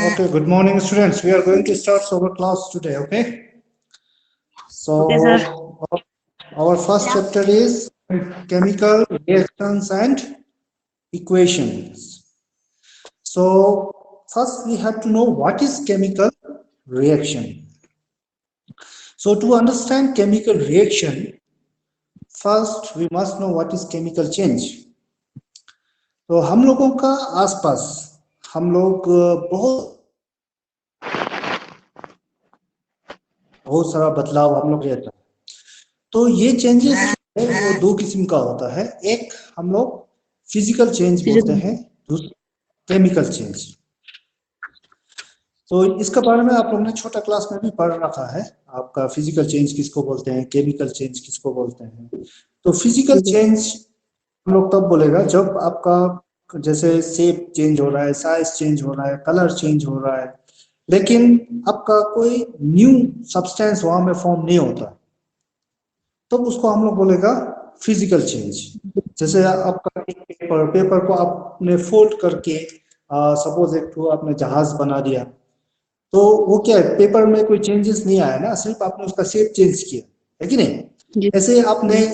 Okay, good morning, students. We are going to start our class today, okay? So, Okay, sir. our first chapter is chemical reactions and equations. So, first we have to know what is chemical reaction. So, to understand chemical reaction, first we must know what is chemical change. तो हम लोगों का आसपास हम लोग बहुत सारा बदलाव हम लोग रहता है। तो ये चेंजेस है वो दो किस्म का होता है, एक हम लोग फिजिकल चेंज बोलते हैं, दूसरा केमिकल चेंज। तो इसके बारे में आप लोगों ने छोटा क्लास में भी पढ़ रखा है, आपका फिजिकल चेंज किसको बोलते हैं, केमिकल चेंज किसको बोलते हैं। तो फिजिकल चेंज हम लोग तब बोलेगा जब आपका जैसे शेप चेंज हो रहा है, साइज चेंज हो रहा है, कलर चेंज हो रहा है, लेकिन आपका कोई न्यू सब्सटेंस वहां में फॉर्म नहीं होता, तब उसको हम लोग बोलेगा फिजिकल चेंज। जैसे आपका पेपर को आपने फोल्ड करके सपोज एक तो आपने जहाज बना दिया, तो वो क्या है, पेपर में कोई चेंजेस नहीं आया ना, सिर्फ आपने उसका शेप चेंज किया है कि नहीं। ऐसे आपने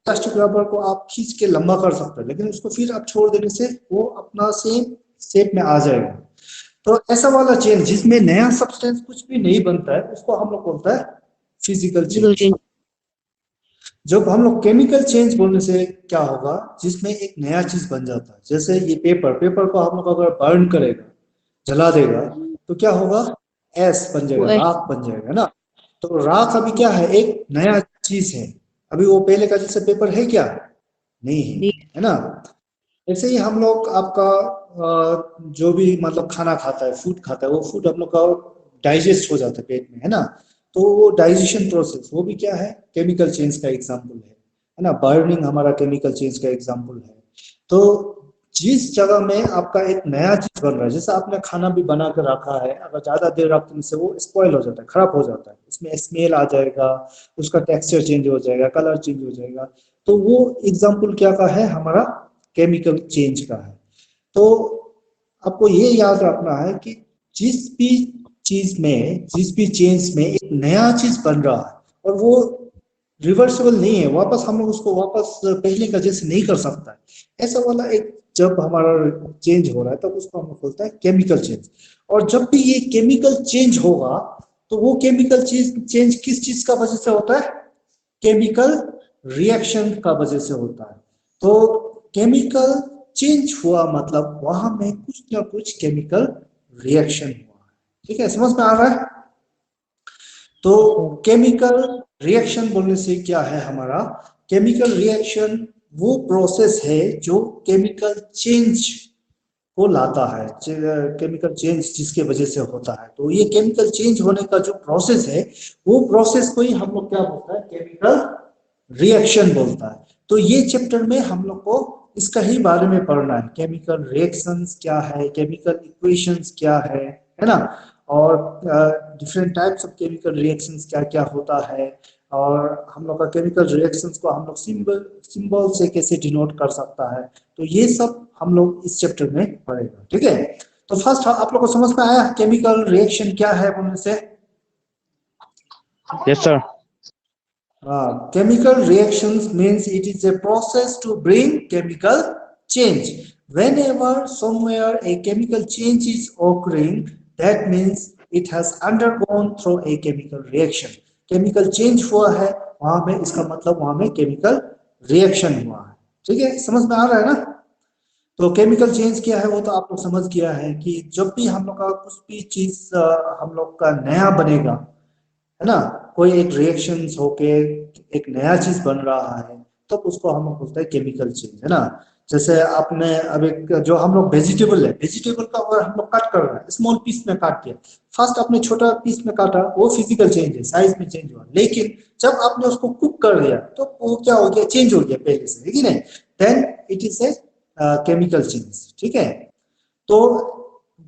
प्लास्टिक रबर को आप खींच के लंबा कर सकते हैं, लेकिन उसको फिर आप छोड़ देने से वो अपना सेम शेप में आ जाएगा। तो ऐसा वाला चेंज जिसमें नया सब्सटेंस कुछ भी नहीं बनता है, उसको हम लोग बोलता है फिजिकल चेंज। जब हम लोग केमिकल चेंज बोलने से क्या होगा, जिसमें एक नया चीज बन जाता है। जैसे ये पेपर को हम लोग अगर बर्न करेगा, जला देगा, तो क्या होगा, एस बन जाएगा, राख बन जाएगा ना। तो राख अभी क्या है, एक नया चीज है, अभी वो पहले का जैसे पेपर है क्या, नहीं है ना। ऐसे ही हम लोग आपका जो भी मतलब खाना खाता है, फूड खाता है, वो फूड हम लोग का डाइजेस्ट हो जाता है पेट में, है ना। तो वो डाइजेशन प्रोसेस वो भी क्या है, केमिकल चेंज का एग्जाम्पल है ना। बर्निंग हमारा केमिकल चेंज का एग्जाम्पल है। तो जिस जगह में आपका एक नया चीज बन रहा है, जैसे आपने खाना भी बना कर रखा है, अगर ज्यादा देर रखने से वो स्पॉइल हो जाता है, खराब हो जाता है, उसमें स्मेल आ जाएगा, उसका टेक्सचर चेंज हो जाएगा, कलर चेंज हो जाएगा। तो वो एग्जाम्पल क्या का है, हमारा केमिकल चेंज का है। तो आपको ये याद रखना है कि जिस भी चीज में, जिस भी चेंज में एक नया चीज बन रहा है और वो रिवर्सिबल नहीं है, वापस हम लोग उसको वापस पहले का जैसे नहीं कर सकता है, ऐसा वाला एक जब हमारा चेंज हो रहा है, तब उसको हम लोग बोलते हैं केमिकल चेंज। और जब भी ये केमिकल चेंज होगा, तो वो केमिकल चेंज किस चीज का वजह से होता है, केमिकल रिएक्शन का वजह से होता है। तो केमिकल चेंज हुआ मतलब वहां में कुछ ना कुछ केमिकल रिएक्शन हुआ है। ठीक है, समझ में आ रहा है। तो केमिकल रिएक्शन बोलने से क्या है, हमारा केमिकल रिएक्शन वो प्रोसेस है जो केमिकल चेंज को लाता है, केमिकल चेंज जिसके वजह से होता है। तो ये केमिकल चेंज होने का जो प्रोसेस है, वो प्रोसेस को ही हम लोग क्या बोलता है, केमिकल रिएक्शन बोलता है। तो ये चैप्टर में हम लोग को इसका ही बारे में पढ़ना है, केमिकल रिएक्शंस क्या है, केमिकल इक्वेशंस क्या है ना। और different types of chemical reactions क्या क्या होता है, और हम लोग का केमिकल रिएक्शंस को हम लोग सिंबल से कैसे डिनोट कर सकता है। तो ये सब हम लोग इस चैप्टर में पढ़ेगा, ठीक है। तो फर्स्ट आप लोग को समझ में आया केमिकल रिएक्शन क्या है बोलने से? Yes, sir. Chemical reactions means it is a process to bring chemical change. Whenever somewhere a chemical change is occurring, that means it has undergone through a chemical reaction. Chemical change हुआ है वहां में, इसका मतलब वहां में chemical reaction हुआ है। ठीक है, समझ में आ रहा है ना। तो केमिकल चेंज क्या है वो तो आप लोग समझ गया है कि जब भी हम लोग का कुछ भी चीज हम लोग का नया बनेगा, है ना, कोई एक रिएक्शन होके एक नया चीज बन रहा है, तो उसको हम लोग बोलते हैं केमिकल चेंज, है ना। जैसे आपने अब एक जो हम लोग वेजिटेबल है, वेजिटेबल का अगर हम लोग कट कर रहे हैं, स्मॉल पीस में काट दिया, फर्स्ट आपने छोटा पीस में काटा, वो फिजिकल चेंज है, साइज में चेंज हुआ। लेकिन जब आपने उसको कुक कर दिया, तो वो क्या हो गया, चेंज हो गया पहले से, है कि नहीं। Then it is a chemical change, ठीक है। तो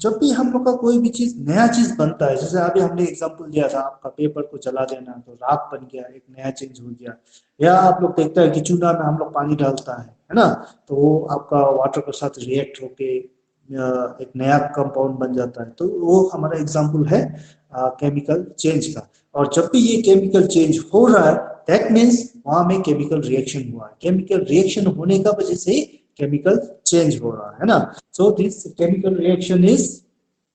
जब भी हम लोग का कोई भी चीज नया चीज बनता है, जैसे अभी हमने एग्जांपल दिया था, आपका पेपर को जला देना तो राख बन गया, एक नया चेंज हो गया। या आप लोग देखते हैं कि चूल्हा में हम लोग पानी डालता है ना, तो वो आपका वाटर के साथ रिएक्ट होके एक नया कंपाउंड बन जाता है, तो वो हमारा एग्जाम्पल है केमिकल चेंज का। और जब भी ये केमिकल चेंज हो रहा है, दैट मीन्स वहां में केमिकल रिएक्शन हुआ है, केमिकल रिएक्शन होने का वजह से केमिकल चेंज हो रहा है ना। So this chemical reaction is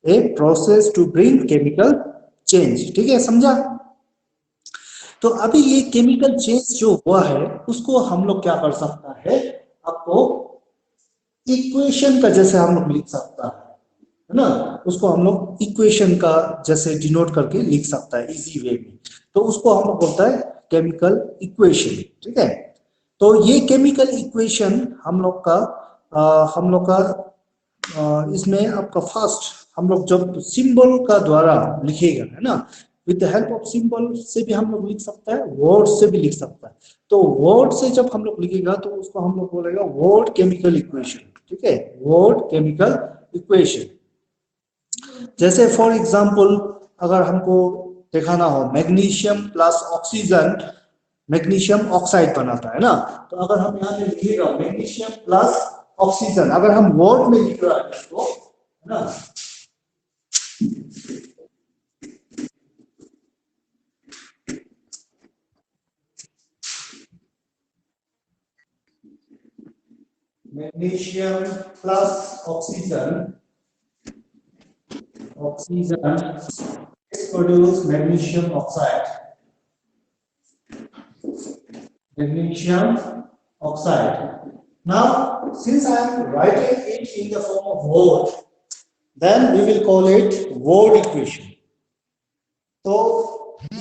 a process to bring chemical change. ठीक है, समझा? तो अभी ये केमिकल चेंज जो हुआ है उसको हम लोग क्या कर सकता है, आपको इक्वेशन का जैसे हम लोग लिख सकता है ना, उसको हम लोग इक्वेशन का जैसे डिनोट करके लिख सकता है इजी वे में, तो उसको हम लोग बोलता है केमिकल इक्वेशन। ठीक है, तो ये केमिकल इक्वेशन हम लोग का इसमें आपका फर्स्ट हम लोग जब सिंबल का द्वारा लिखेगा है ना, with the help of symbol से भी हम लोग लिख सकता है, वर्ड से भी लिख सकता है। तो वर्ड से जब हम लोग लिखेगा तो उसको हम लोग बोलेगा वर्ड केमिकल इक्वेशन। ठीक है, वर्ड केमिकल इक्वेशन। जैसे फॉर एग्जांपल अगर हमको दिखाना हो magnesium plus oxygen magnesium oxide बनाता है ना, तो अगर हम यहाँ पे लिखेगा मैग्नीशियम प्लस ऑक्सीजन, अगर हम वर्ड में लिख रहा है तो है ना, magnesium plus oxygen produce magnesium oxide. Magnesium oxide. Now, since I am writing it in the form of word, then we will call it word equation. तो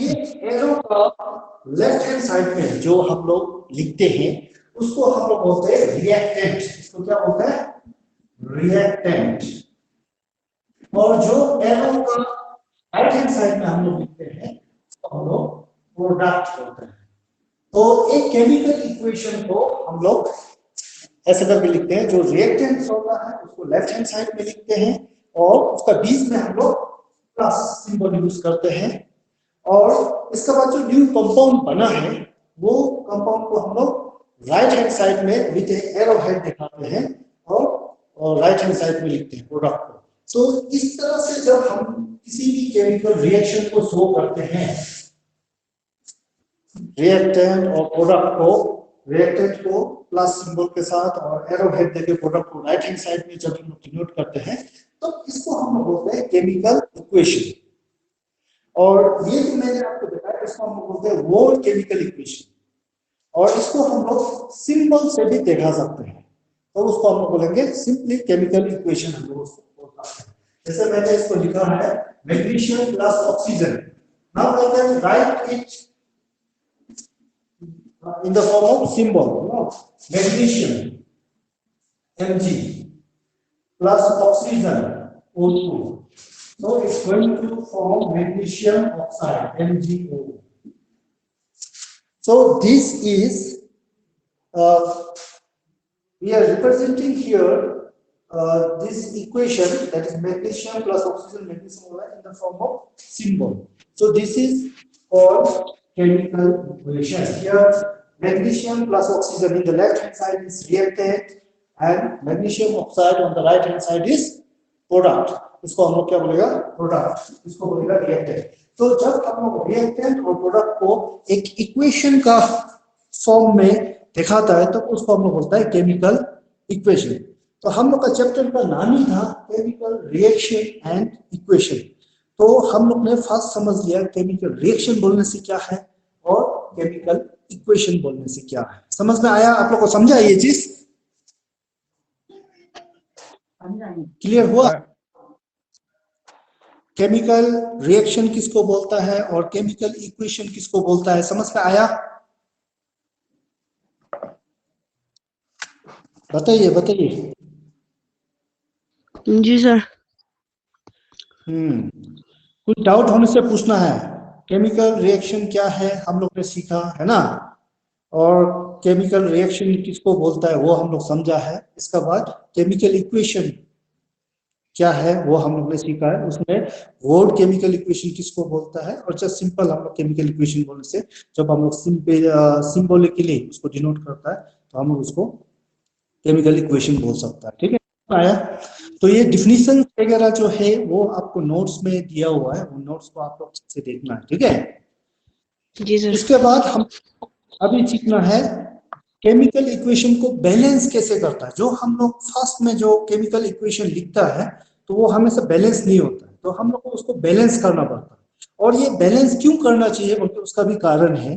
ये एरो का लेफ्ट हैंड साइड में जो हम लोग लिखते हैं उसको हम लोग बोलते हैं रिएक्टेंट। इसको क्या बोलते हैं? रिएक्टेंट। और जो एरो का राइट हैंड साइड में हम लोग लिखते हैं तो हम लोग प्रोडक्ट बोलते हैं। तो एक केमिकल इक्वेशन को हम लोग ऐसे करके लिखते हैं, जो रिएक्टेंट होता है उसको लेफ्ट हैंड साइड में लिखते हैं और उसका बीच में हम लोग प्लस सिंबल यूज करते हैं, और इसके बाद जो न्यू कंपाउंड बना है वो कंपाउंड को हम लोग राइट हैंड साइड में विद एरो हेड दिखाते हैं और राइट हैंड साइड में लिखते हैं प्रोडक्ट को। तो इस तरह से जब हम किसी भी केमिकल रिएक्शन को शो करते हैं, रिएक्टेंट और प्रोडक्ट को, रिएक्टेंट को प्लस सिंबल के साथ और एरो हेड देके प्रोडक्ट को राइट हैंड साइड में जब हम डिनोट करते हैं तो इसको हम बोलते हैं केमिकल इक्वेशन। और ये जो मैंने आपको बताया इसको हम बोलते हैं वर्ड केमिकल इक्वेशन, और इसको हम लोग सिंबल से भी दिखा सकते हैं, तो उसको हम लोग बोलेंगे सिंपली केमिकल इक्वेशन हम लोग उसको बोलते हैं। जैसे मैंने इसको लिखा है magnesium plus oxygen, now I can write it in the form of symbol, magnesium Mg plus oxygen O2, so it's going to form magnesium oxide MgO. So this is we are representing here this equation, that is magnesium plus oxygen magnesium in the form of symbol. So this is called chemical equation. Here magnesium plus oxygen in the left hand side is reactant and magnesium oxide on the right hand side is product. इसको हम लोग क्या बोलेगा? Product. इसको बोलेगा reactant. तो जब हम लोग रिएक्टेंट और प्रोडक्ट को एक इक्वेशन का फॉर्म में दिखाता है तो उसको हम लोग बोलता है केमिकल इक्वेशन। तो हम लोग का चैप्टर का नाम ही था केमिकल रिएक्शन एंड इक्वेशन। तो हम लोग ने फर्स्ट समझ लिया केमिकल रिएक्शन बोलने से क्या है और केमिकल इक्वेशन बोलने से क्या है। समझ में आया? आप लोग को समझा ये चीज? क्लियर हुआ? केमिकल रिएक्शन किसको बोलता है और केमिकल इक्वेशन किसको बोलता है, समझ में आया? बताइए बताइए। जी सर। कुछ डाउट होने से पूछना है। केमिकल रिएक्शन क्या है हम लोग ने सीखा है ना, और केमिकल रिएक्शन किसको बोलता है वो हम लोग समझा है। इसके बाद केमिकल इक्वेशन क्या है वो हम लोग ने सीखा है, उसमें वर्ड केमिकल इक्वेशन किसको बोलता है, और जस्ट सिंपल हम लोग केमिकल इक्वेशन बोलने से जब हम लोग सिंबॉलिकली उसको डिनोट करता है तो हम लोग उसको केमिकल इक्वेशन बोल सकता है। ठीक है। आया। तो ये डिफिनीशन वगैरह जो है वो आपको नोट्स में दिया हुआ है, वो नोट्स को आप लोग से देखना है, ठीक है। जी सर। इसके बाद हम अभी सीखना है केमिकल इक्वेशन को बैलेंस कैसे करता है। जो हम लोग फर्स्ट में जो केमिकल इक्वेशन लिखता है तो वो हमेशा बैलेंस नहीं होता है, तो हम लोग को उसको बैलेंस करना पड़ता है। और ये बैलेंस क्यों करना चाहिए बल्कि उसका भी कारण है,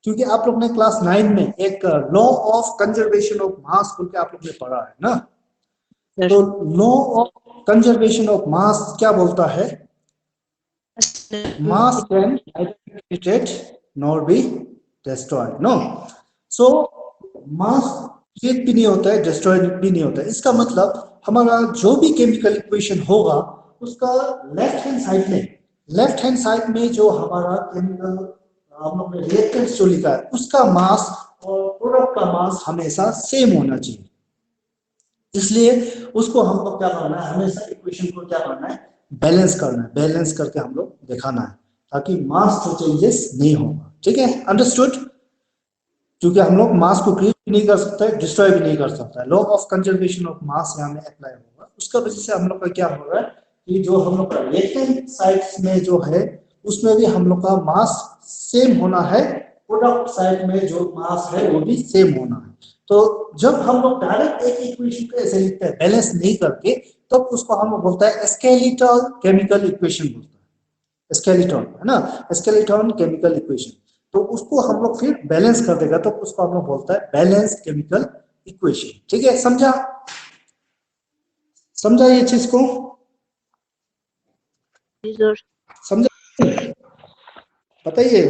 क्योंकि आप लोग ने क्लास 9 में एक law of conservation of mass बोल के आप लोग ने पढ़ा है ना। तो law of conservation of mass क्या बोलता है, mass can neither be created nor be destroyed, no. So mass create भी नहीं होता है, destroyed भी नहीं होता है। इसका मतलब हमारा जो भी केमिकल इक्वेशन होगा उसका लेफ्ट हैंड साइड में जो हमारा केमिकल हम लोग ने रिएक्टेंट्स जो लिखा है उसका मास और प्रोडक्ट का मास हमेशा सेम होना चाहिए। इसलिए उसको हम लोग क्या करना है, हमेशा इक्वेशन को क्या करना है, बैलेंस करना है। बैलेंस करके हम लोग दिखाना है ताकि मास जो चेंजेस नहीं होगा, ठीक है, अंडरस्टूड। क्योंकि हम लोग मास को क्रिएट भी नहीं कर सकते, डिस्ट्रॉय भी नहीं कर सकता। Law of conservation of mass यहाँ में अप्लाई होगा। उसका वजह से हम लोग का क्या होगा कि जो हम लोग का रिएक्टेंट साइड में जो है उसमें भी हम लोग का मास सेम होना है, प्रोडक्ट साइड में जो मास है वो भी सेम होना है। तो जब हम लोग डायरेक्ट एक इक्वेशन को ऐसे लिखते हैं बैलेंस नहीं करके, तब तो उसको हम लोग बोलता है स्केलेटल केमिकल इक्वेशन बोलता है। स्केलेटन है ना, स्केलेटन केमिकल इक्वेशन। तो उसको हम लोग फिर बैलेंस कर देगा तो उसको हम लोग बोलता है बैलेंस केमिकल इक्वेशन, ठीक है। समझा, समझा ये चीज को? समझा, बताइए।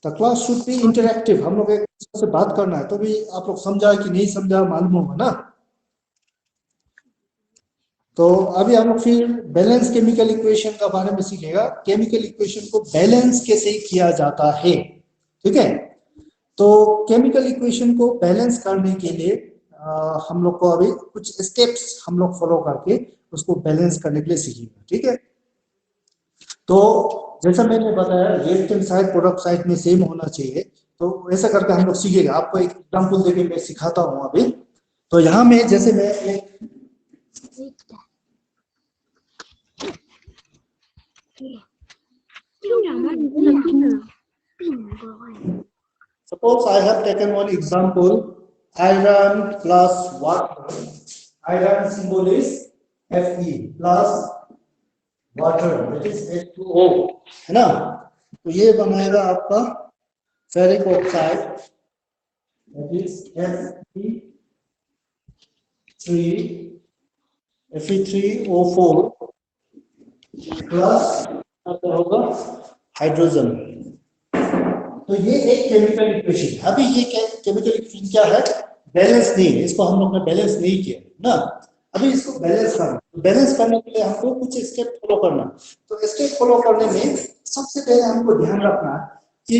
The class should be interactive. हम लोग एक दूसरे से बात करना है तो भी आप लोग समझा कि नहीं समझा मालूम होगा ना। तो अभी हम लोग फिर बैलेंस केमिकल इक्वेशन का बारे में सीखेगा। केमिकल इक्वेशन को बैलेंस कैसे किया जाता है, ठीक है। तो केमिकल इक्वेशन को बैलेंस करने के लिए हम लोग को अभी कुछ स्टेप्स हम लोग फॉलो करके उसको बैलेंस करने के लिए सीखेंगे, ठीक है। तो जैसा मैंने बताया रिएक्टेंट साइड प्रोडक्ट साइड में सेम होना चाहिए, तो ऐसा करके हम लोग सीखेगा। आपको एक एग्जांपल देके मैं सिखाता हूँ अभी। तो यहाँ में जैसे मैं एक suppose I have taken one example, iron plus water. Iron symbol is Fe plus water, that is H2O, है ना। तो ये बनाएगा आपका ferric oxide, that is Fe3O4 plus क्या होगा हाइड्रोजन। तो ये एक केमिकल इक्वेशन। अभी ये केमिकल इक्वेशन क्या है, बैलेंस नहीं है, इसको हम लोग ने बैलेंस नहीं किया ना। अभी इसको बैलेंस करना, बैलेंस करने के लिए हमको कुछ स्टेप फॉलो करना। तो स्टेप फॉलो करने में सबसे पहले हमको ध्यान रखना कि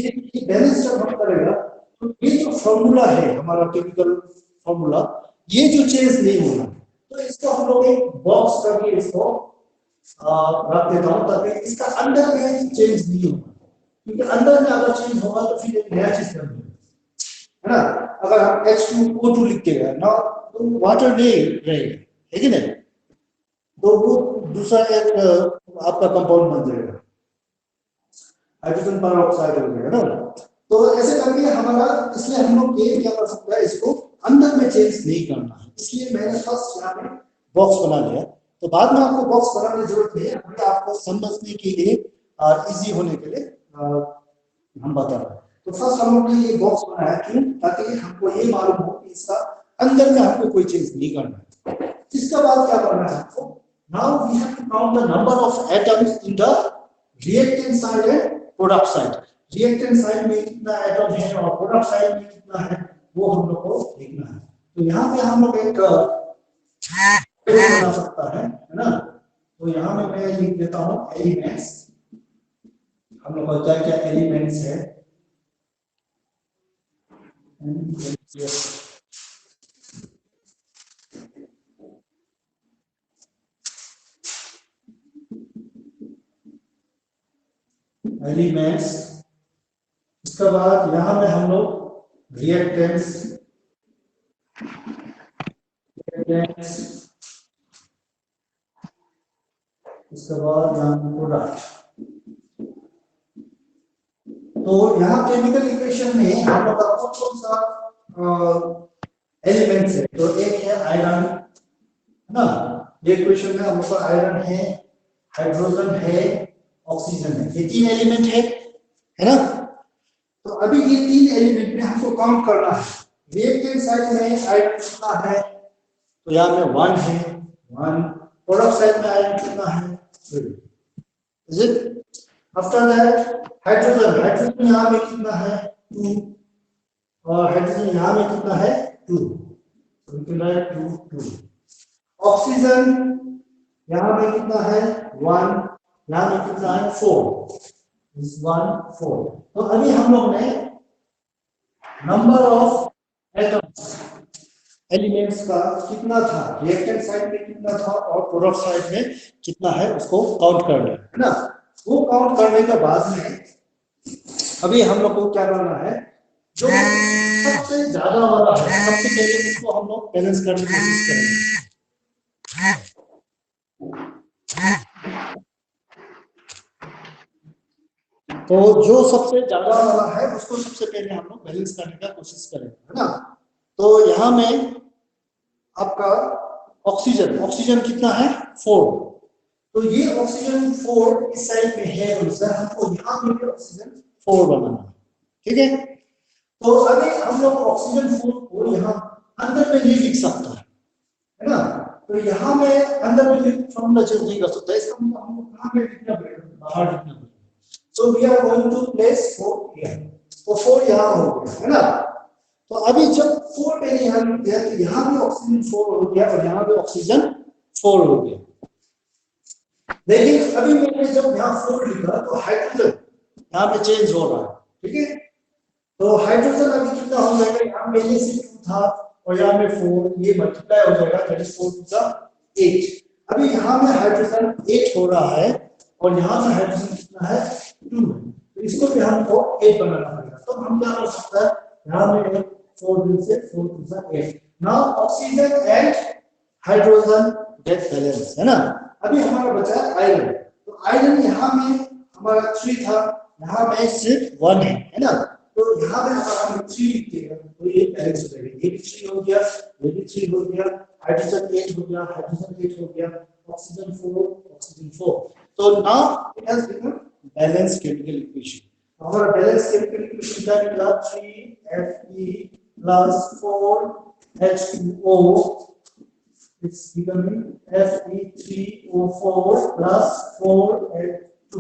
बैलेंस जब हम करेगा तो ये जो फॉर्मूला है हमारा केमिकल फॉर्मूला, ये जो चेंज नहीं होना। तो इसको हम लोग एक बॉक्स करके इसको रख देता हूँ ताकि इसका अंदर में चेंज नहीं होगा, क्योंकि अंदर में अगर चेंज होगा तो फिर एक नया चीज करना है ना। अगर हम H2O2 लिख के गए ना तो वाटर नहीं रहेगा, है कि नहीं। तो वो दूसरा एक आपका कंपाउंड बन जाएगा, हाइड्रोजन परऑक्साइड हो जाएगा ना। तो ऐसे करके हमारा, इसलिए हम लोग ये क्या कर सकते हैं, इसको अंदर में चेंज नहीं करना है। इसलिए मैंने फर्स्ट यहाँ पे बॉक्स बना लिया। तो बाद में आपको बॉक्स बनाने की जरूरत नहीं है, अभी आपको समझने के लिए इजी होने के लिए हम बता रहे हैं। तो फर्स्ट हम लोग ने ये बॉक्स बनाया क्यों, ताकि हमको ये मालूम हो कि इसका अंदर में हमको कोई चेंज नहीं करना है। इसके बाद क्या करना है हमको, now we have to count the number of atoms in the reactant side and product side. Reactant side में कितना एटम है और प्रोडक्ट साइड में कितना है वो हम लोग को देखना है। तो यहाँ पे हम लोग एक बना सकता है ना। तो यहाँ में मैं लिख देता हूँ एलिमेंट्स। हम लोग का क्या क्या एलिमेंट्स है, एलिमेंट्स। इसके बाद यहाँ में हम लोग रिएक्टेंट्स इसके बाद यहाँ प्रोडक्ट। तो यहाँ केमिकल इक्वेशन में हम लोग का कौन सा एलिमेंट्स है? तो एक है आयरन, है ना? ये इक्वेशन में हम लोग का आयरन है, हाइड्रोजन है, ऑक्सीजन है, ये तीन एलिमेंट है ना? तो अभी ये तीन एलिमेंट में हमको काउंट करना है। रिएक्टेंट साइड में आयरन कितना है? तो यहाँ में 1 है, 1। प्रोडक्ट साइड में आयरन कितना है? 3। Is it? After that hydrogen, hydrogen यहाँ में कितना है? 2। और हाइड्रोजन यहाँ में कितना है? 2। तो कितना है? 2, 2। ऑक्सीजन यहाँ में कितना है? 1। यहाँ में कितना है? 4। इस 1, 4। तो अभी हम लोग ने नंबर ऑफ एटम्स, एलिमेंट्स का कितना था, रिएक्टेंट साइड में कितना था और प्रोडक्ट साइड में कितना है, उसको काउंट करना है ना? वो काउंट करने के बाद में अभी हम लोग को क्या करना है? जो सबसे ज्यादा वाला है, सबसे पहले उसको हम लोग बैलेंस करने की कोशिश करेंगे। तो जो सबसे ज्यादा वाला है उसको सबसे पहले हम लोग बैलेंस करने का कोशिश करेंगे, है ना? तो यहाँ में आपका ऑक्सीजन, ऑक्सीजन कितना है? 4। तो ये ऑक्सीजन 4 इस साइड में है, हमको यहाँ में ऑक्सीजन 4 बनाना है, ठीक है? तो अभी हम लोग ऑक्सीजन 4 को यहाँ अंदर में नहीं लिख सकता है ना? तो यहाँ में अंदर में फॉर्मूला चेंज नहीं कर सकता, इसका मतलब हमको कहाँ पे लिखना पड़ेगा? बाहर लिखना पड़ेगा। So we are going to place 4 here. तो 4 यहाँ हो गया, है ना? तो अभी जब 4 मैंने यहाँ लिख दिया तो यहाँ भी ऑक्सीजन 4 हो गया और यहाँ भी ऑक्सीजन 4 हो गया। लेकिन अभी मैंने जब यहाँ 4 लिखा तो हाइड्रोजन यहाँ पे चेंज हो रहा है, ठीक है? तो हाइड्रोजन अभी कितना हो जाएगा? यहाँ में से 2 था और यहाँ में 4, ये मल्टीप्लाई हो जाएगा, दैट इज 4 to 8। अभी यहाँ में हाइड्रोजन 8 हो रहा है और यहाँ में हाइड्रोजन कितना है? 2 है। तो इसको भी हमको 8 बनाना पड़ेगा। तो हम क्या कर सकते हैं? यहाँ में 4 दिन से 4 to 8। Now oxygen and hydrogen get balance, है ना? अभी हमारा बचा आयरन। तो आयरन यहाँ में हमारा 3 था, यहाँ में सिर्फ 1 है ना? तो यहाँ पे अगर हम 3 लिखते हैं तो ये बैलेंस हो जाएगा। ये भी 3 हो गया, ये भी 3 हो गया, हाइड्रोजन 8 हो गया, हाइड्रोजन 8 हो गया, ऑक्सीजन 4, ऑक्सीजन 4। तो now it has become balance chemical equation. हमारा बैलेंस केमिकल इक्वेशन क्या निकला? 3Fe plus 4H2O is becoming Fe3O4 plus 4H2।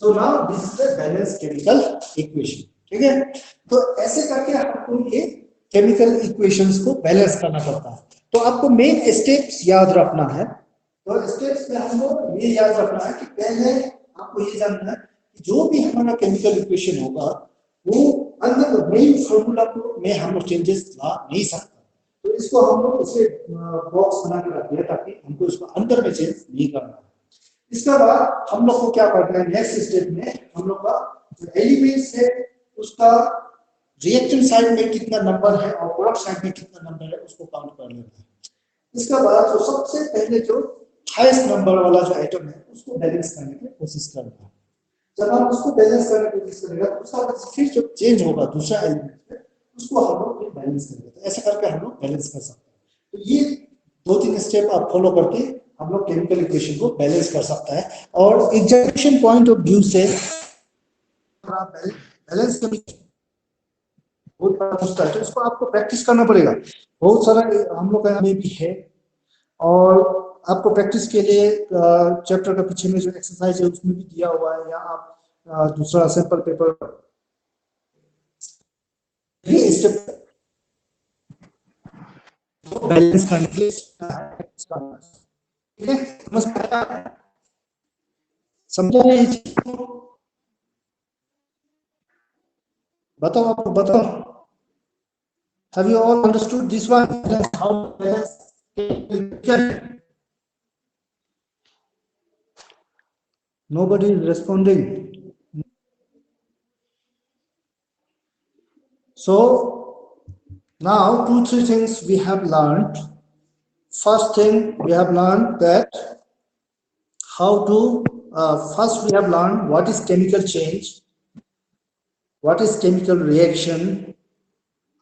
So now this is the balanced chemical equation, ठीक है? तो ऐसे करके आपको ये केमिकल इक्वेशंस को बैलेंस करना पड़ता है। तो आपको मेन स्टेप्स याद रखना है। तो स्टेप्स में हमको ये याद रखना है कि पहले आपको ये जानना है कि जो भी हमारा केमिकल इक्वेशन होगा वो अंदर मेन फॉर्मूला को में हम लोग चेंजेस ला नहीं सकते। तो इसको हम लोग इसे बॉक्स बना के रख दिया ताकि हमको इसको अंदर में चेंज नहीं करना है। इसके बाद हम लोग को क्या करना है? नेक्स्ट स्टेप में हम लोग का जो एलिमेंट्स है उसका रिएक्टेंट साइड में कितना नंबर है और प्रोडक्ट साइड में कितना नंबर है उसको काउंट कर लेना है। इसके बाद जो सबसे पहले जो हाईएस्ट नंबर वाला जो आइटम है उसको बैलेंस करने की कोशिश करना है। जब हम उसको बैलेंस करने की कोशिश करेंगे तो उसका फिर जो चेंज होगा दूसरा एलिमेंट उसको हम लोग बैलेंस करेंगे। तो ऐसे करके हम लोग बैलेंस कर सकते हैं। तो ये 2-3 स्टेप आप फॉलो करके हम लोग केमिकल इक्वेशन को बैलेंस कर सकता है। और एग्जामिनेशन पॉइंट ऑफ व्यू से बैलेंस केमिकल बहुत बड़ा पूछता है तो इसको आपको प्रैक्टिस करना पड़ेगा। बहुत सारा हम लोग का में भी है और आपको प्रैक्टिस के लिए चैप्टर का पीछे में जो एक्सरसाइज है उसमें भी दिया हुआ है, या आप दूसरा सैंपल पेपर स्टेप बैलेंस करने के लिए, ठीक है? समझा नहीं? बताओ, आपको बताओ। Have you all understood this one? How nobody is responding. So now 2-3 things we have learned. First thing we have learned that how to first we have learned what is chemical change, what is chemical reaction.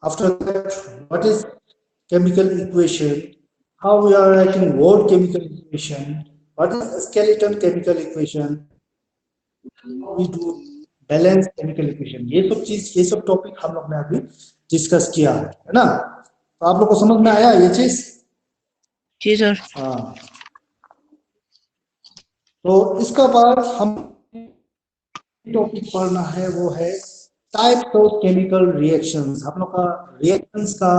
After that, what is chemical equation, how we are writing word chemical equation, what is skeleton chemical equation, how we do balance chemical equation, ये सब topic हम लोग ने अभी discuss किया है ना। तो आप लोग को समझ में आया ये चीज? जी सर। हाँ, तो इसका बाद हम टॉपिक पढ़ना है वो है टाइप्स ऑफ केमिकल रिएक्शंस। हम लोग का रिएक्शंस का,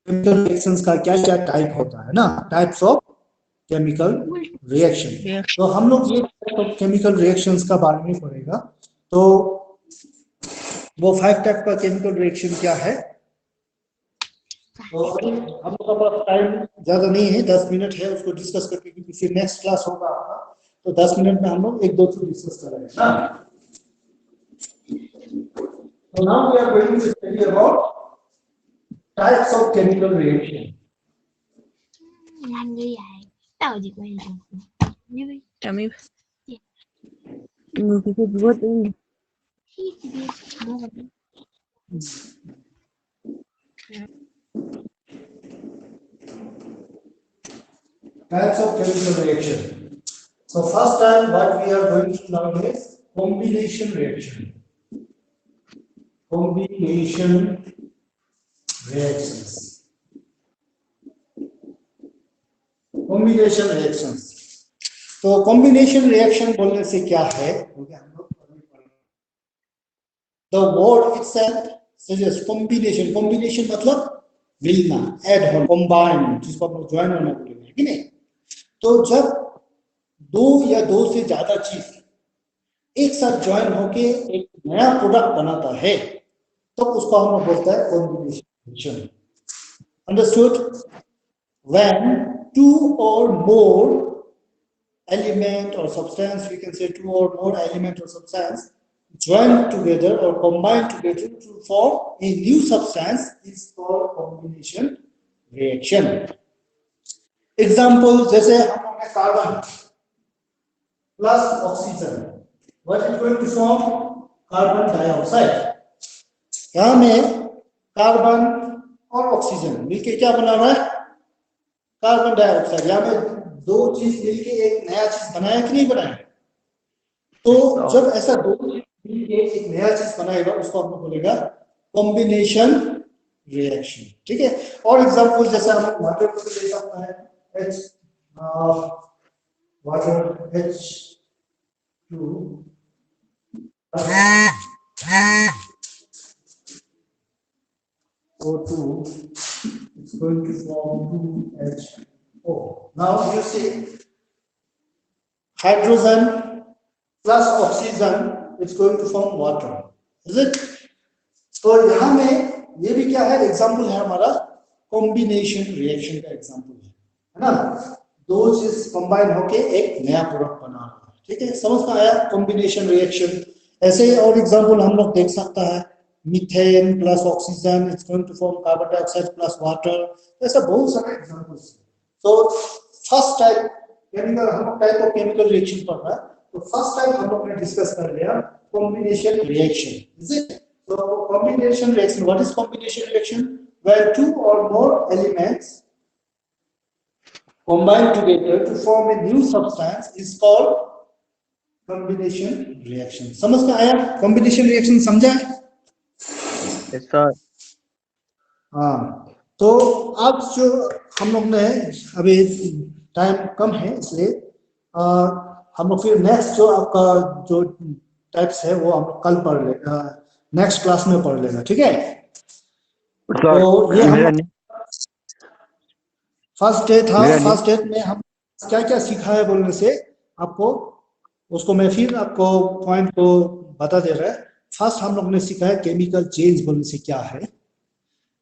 केमिकल रिएक्शंस का क्या क्या टाइप होता है ना, टाइप्स ऑफ केमिकल रिएक्शन। तो हम लोग ये केमिकल रिएक्शंस का बारे में पढ़ेगा। तो वो 5 टाइप का केमिकल रिएक्शन क्या है। तो हम लोग का पास टाइम ज्यादा नहीं है, 10 मिनट है उसको डिस्कस करके, क्योंकि फिर नेक्स्ट क्लास होगा आपका, तो 10 मिनट में हम लोग एक दो चीज डिस्कस करेंगे ना। So now we are going to study about types of chemical reaction. Làm như vậy, tao gì quay lại như vậy. Chào em. Người kia vừa tới. Types of chemical reaction. So first time what we are going to learn is combination reaction. Combination reactions. Combination reactions. तो combination reaction बोलने से क्या है, the word itself suggests combination. Combination मतलब मिलना, add होना, combine, जिसको आप लोग join होना बोलेंगे, है कि नहीं। तो जब दो या दो से ज्यादा चीज एक साथ ज्वाइन होके एक नया प्रोडक्ट बनाता है, तो उसको हम लोग बोलते हैं combination reaction. Understood? When two or more element or substance, we can say two or more element or substance join together or combine together to form a new substance is called combination reaction. Example, जैसे हम लोग ने carbon plus oxygen, what is going to form? Carbon dioxide. यहाँ में carbon और oxygen मिलके क्या बना रहा है? Carbon dioxide. यहाँ में दो चीज मिलके एक नया चीज बनाया कि नहीं बनाया? तो जब ऐसा दो चीज मिलके एक नया चीज बनाएगा उसको हम लोग बोलेगा कॉम्बिनेशन रिएक्शन। ठीक है। और एग्जांपल जैसे हम वाटर को ले सकता है, water H2 O2 is going to form 2H4. Now you see hydrogen plus oxygen is going to form water, is it? तो यहाँ में ये भी क्या है, एग्जाम्पल है हमारा कॉम्बिनेशन रिएक्शन का एग्जाम्पल है ना। दो चीज कंबाइन होके एक नया प्रोडक्ट बना रहा है। ठीक है, समझ में आया कॉम्बिनेशन रिएक्शन। ऐसे और एग्जाम्पल हम लोग देख सकता है, methane plus oxygen is going to form carbon dioxide plus water. ऐसा बहुत सारे एग्जाम्पल्स। तो फर्स्ट टाइप केमिकल, हम लोग टाइप ऑफ केमिकल रिएक्शन पढ़ रहा है, तो फर्स्ट टाइप हम लोग ने डिस्कस कर लिया combination reaction, is it? So combination reaction, what is combination reaction? Where two or more elements combine together to form a new substance is called combination reaction. समझ में आया? combination reaction समझा है? Yes sir. हाँ, तो अब जो हम लोग ने अभी टाइम कम है इसलिए हम लोग फिर नेक्स्ट जो आपका जो टाइप्स है वो हम लोग कल पढ़ लेगा, नेक्स्ट क्लास में पढ़ लेगा। ठीक है। तो ये हम फर्स्ट डे था, फर्स्ट डे में हम क्या क्या सीखा है बोलने से आपको, उसको मैं फिर आपको पॉइंट को बता दे रहा है। फर्स्ट हम लोग ने सीखा है केमिकल चेंज बोलने से क्या है,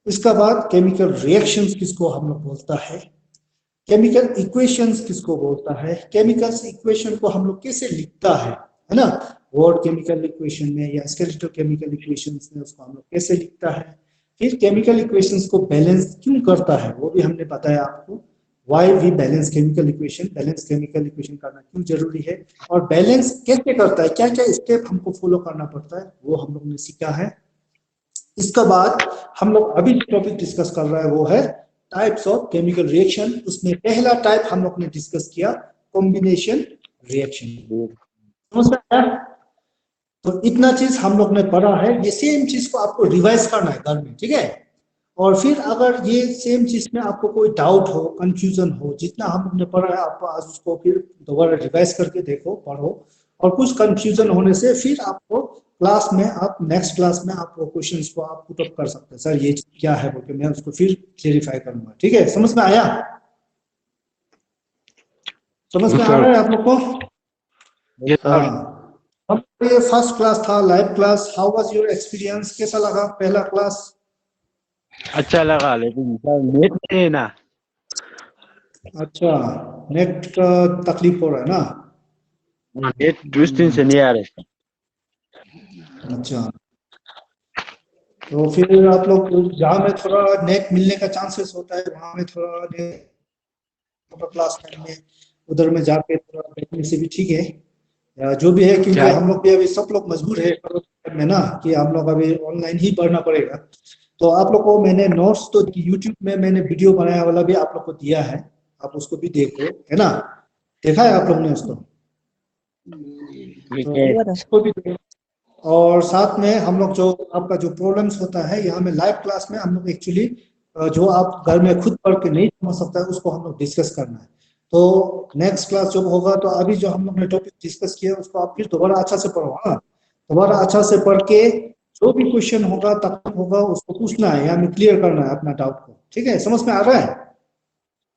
इसका बाद केमिकल रिएक्शंस किसको हम लोग बोलता है, केमिकल इक्वेशंस किसको बोलता है, केमिकल इक्वेशन को हम लोग कैसे लिखता है ना, वर्ड केमिकल इक्वेशन में या स्केलेटल केमिकल इक्वेशंस में उसको हम लोग कैसे लिखता है। फिर केमिकल इक्वेशंस को बैलेंस क्यों करता है वो भी हमने बताया आपको, why we balance chemical equation, balance chemical equation करना क्यों जरूरी है और बैलेंस कैसे करता है, क्या क्या स्टेप हमको फॉलो करना पड़ता है, वो हम लोग ने सीखा है। इसके बाद हम लोग अभी टॉपिक डिस्कस कर रहे हैं वो है टाइप्स ऑफ केमिकल रिएक्शन। उसमें पहला टाइप हम लोग ने डिस्कस किया कॉम्बिनेशन रिएक्शन। समझ में आया? तो इतना चीज हम लोग ने पढ़ा है, ये सेम चीज को आपको रिवाइज करना है घर में, ठीक है। और फिर अगर ये सेम चीज में आपको कोई डाउट हो, कंफ्यूजन हो, जितना हम लोग ने पढ़ा है आप आज उसको फिर दोबारा रिवाइज करके देखो, पढ़ो, और कुछ कंफ्यूजन होने से फिर आपको क्लास में, आप नेक्स्ट क्लास में आप वो क्वेश्चंस को आप पुट अप कर सकते हैं, सर ये क्या है बोल के मैं उसको फिर क्लेरिफाई करूंगा, ठीक है। समझ में आया? समझ में आ रहा है आप लोग को? हाँ। अब ये फर्स्ट क्लास था, live class. How was your experience, कैसा लगा पहला क्लास? अच्छा लगा, लेकिन नेट नहीं है ना। अच्छा, नेट का तकलीफ हो रहा है ना? नेट 2 दिन से नहीं आ रहे। अच्छा, तो फिर आप लोग जहाँ में थोड़ा नेट मिलने का चांसेस होता है वहाँ में थोड़ा क्लास टाइम में उधर में जाके थोड़ा देखने से भी ठीक है, या जो भी है, क्योंकि क्या? हम लोग भी अभी सब लोग मजबूर है में ना कि हम लोग अभी ऑनलाइन ही पढ़ना पड़ेगा। तो आप लोग को मैंने नोट्स तो यूट्यूब में मैंने वीडियो बनाया वाला भी आप लोग को दिया है, आप उसको भी देखो, है ना? देखा है आप लोग ने उसको? तो उसको भी देखो। और साथ में हम लोग जो आपका जो प्रॉब्लम्स होता है यहाँ में लाइव क्लास में हम लोग एक्चुअली जो आप घर में खुद पढ़ के नहीं समझ सकता है उसको हम लोग डिस्कस करना है। तो नेक्स्ट क्लास जब होगा तो अभी जो हम लोग ने टॉपिक डिस्कस किया उसको आप फिर दोबारा अच्छा से पढ़ो, हाँ, दोबारा अच्छा से पढ़ के जो भी क्वेश्चन होगा तकलीफ होगा उसको पूछना है या में क्लियर करना है अपना डाउट को, ठीक है। समझ में आ रहा है?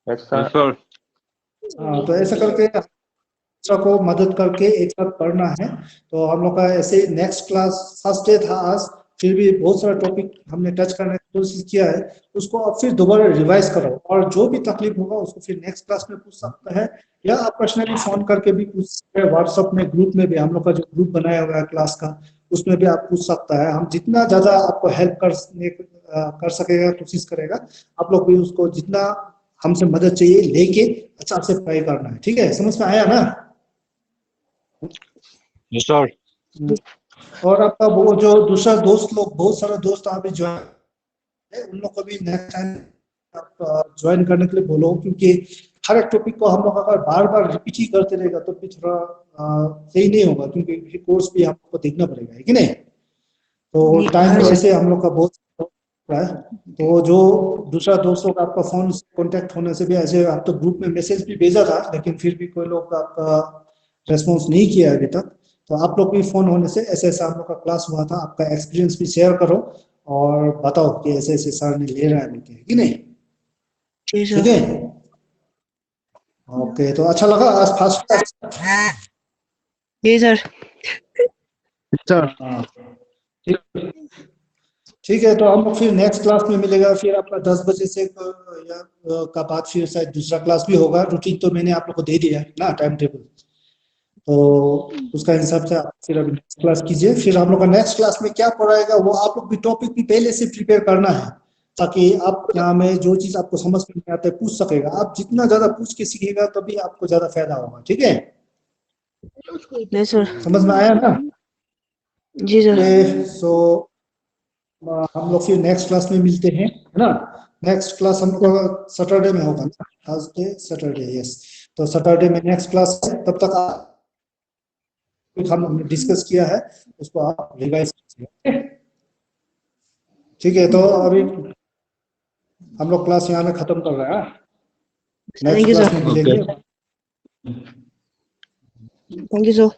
हाँ, तो ऐसा करके बच्चों को मदद करके एक साथ पढ़ना है। तो हम लोग का ऐसे नेक्स्ट क्लास फर्स्ट डे था आज, फिर भी बहुत सारा टॉपिक हमने टच करने की कोशिश किया है, उसको अब फिर दोबारा रिवाइज करो और जो भी तकलीफ होगा उसको फिर नेक्स्ट क्लास में पूछ सकता है या आप पर्सनली फोन करके भी पूछ सकते हैं। व्हाट्सएप में ग्रुप में भी हम लोग का जो ग्रुप बनाया हुआ है क्लास का उसमें भी आप पूछ सकता है। हम जितना ज्यादा आपको हेल्प कर सकेगा कोशिश करेगा, आप लोग भी उसको जितना हमसे मदद चाहिए लेके अच्छा से पढ़ाई करना है, ठीक है। समझ में आया ना? सर और आपका वो जो दूसरा दोस्त लोग, बहुत सारा दोस्त अभी ज्वाइन है, उन लोग को भी नेक्स्ट टाइम आप ज्वाइन करने के लिए बोलो, क्योंकि हर एक टॉपिक को हम लोग अगर बार बार रिपीट ही करते रहेगा तो भी थोड़ा सही नहीं होगा, क्योंकि कोर्स भी हमको देखना पड़ेगा, है कि नहीं? तो टाइम वैसे हम लोग का बहुत है। तो जो दूसरा दोस्त लोग आपका फोन कांटेक्ट होने से भी, ऐसे आप तो ग्रुप में मैसेज भी भेजा था लेकिन फिर भी कोई लोग आपका रेस्पॉन्स नहीं किया अभी तक, तो आप लोग भी फोन होने से ऐसे ऐसा हम लोग का क्लास हुआ था, आपका एक्सपीरियंस भी शेयर करो और बताओ कि ऐसे ऐसे सर ने ले रहा है बोलके, है कि नहीं? ठीक है, ओके। तो अच्छा लगा आज फर्स्ट क्लास? जी सर। हाँ, ठीक है। तो हम लोग फिर नेक्स्ट क्लास में मिलेगा, फिर आपका 10 बजे से का बाद फिर शायद दूसरा क्लास भी होगा। रूटीन तो मैंने आप लोग को दे दिया है ना, टाइम टेबल, तो उसका हिसाब से आप फिर अभी नेक्स्ट क्लास कीजिए। फिर हम लोग का नेक्स्ट क्लास में क्या पढ़ाएगा वो आप लोग भी टॉपिक भी पहले से प्रिपेयर करना है, ताकि आप यहाँ में जो चीज आपको समझ में नहीं आता है पूछ सकेगा। आप जितना ज्यादा पूछ के सीखेगा तभी आपको ज्यादा फायदा होगा, ठीक है। जी सर। समझ में आया ना? जी सर। सो हम लोग फिर नेक्स्ट क्लास में मिलते हैं, है ना? नेक्स्ट क्लास हम लोग सैटरडे में होगा ना, थर्सडे सैटरडे, यस। तो सैटरडे में नेक्स्ट क्लास है, तब तक हमने डिस्कस किया है उसको आप रिवाइज कीजिए, ठीक है। तो अभी हम लोग क्लास यहाँ में खत्म कर रहे हैं, नेक्स्ट क्लास में मिलेंगे। Thank you sir.